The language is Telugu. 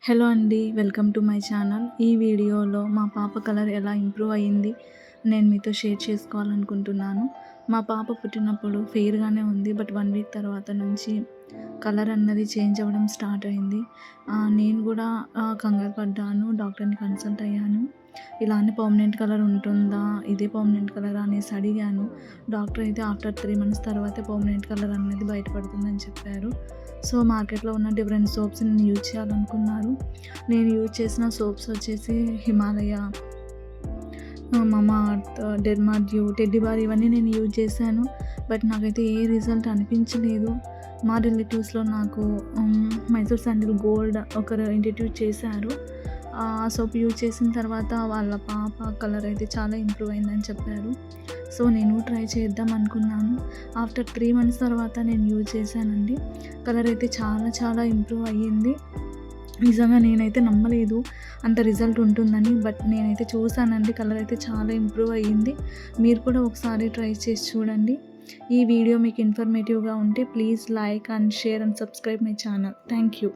హలో అండి. Welcome to my channel. ఈ వీడియోలో మా పాప కలర్ ఎలా ఇంప్రూవ్ అయ్యింది నేను మీతో షేర్ చేసుకోవాలనుకుంటున్నాను. మా పాప పుట్టినప్పుడు ఫెయిర్‌గానే ఉంది. బట్ 1 వీక్ తర్వాత నుంచి కలర్ అన్నది చేంజ్ అవ్వడం స్టార్ట్ అయింది. నేను కూడా కంగారు పడ్డాను. డాక్టర్‌ని కన్సల్ట్ అయ్యాను. ఇలానే పర్మనెంట్ కలర్ ఉంటుందా? ఇదే పర్మనెంట్ కలరా అనేసి అడిగాను. డాక్టర్ అయితే ఆఫ్టర్ 3 మంత్స్ తర్వాతే పర్మనెంట్ కలర్ అనేది బయటపడుతుందని చెప్పారు. సో, మార్కెట్‌లో ఉన్న డిఫరెంట్ సోప్స్ నేను యూజ్ చేయాలనుకున్నారు. నేను యూజ్ చేసిన సోప్స్ వచ్చేసి Himalaya, Mama Earth, Derma Dew, Teddy Bar ఇవన్నీ నేను యూజ్ చేశాను. బట్ నాకైతే ఏ రిజల్ట్ అనిపించలేదు. మా రిలేటివ్స్‌లో నాకు మైసూర్ శాండిల్ గోల్డ్ ఒకరు ఇంట్రడ్యూస్ చేశారు. ఆ సోప్ యూజ్ చేసిన తర్వాత వాళ్ళ పాప కలర్ అయితే చాలా ఇంప్రూవ్ అయిందని చెప్పారు. సో, నేను ట్రై చేద్దాం అనుకున్నాను. ఆఫ్టర్ 3 మంత్స్ తర్వాత నేను యూజ్ చేశానండి. కలర్ అయితే చాలా చాలా ఇంప్రూవ్ అయ్యింది. నిజంగా నేనైతే నమ్మలేదు అంత రిజల్ట్ ఉంటుందని. బట్ నేనైతే చూసానండి, కలర్ అయితే చాలా ఇంప్రూవ్ అయ్యింది. మీరు కూడా ఒకసారి ట్రై చేసి చూడండి. ఈ వీడియో మీకు ఇన్ఫర్మేటివ్‌గా ఉంటే please like and share and subscribe my channel. Thank you.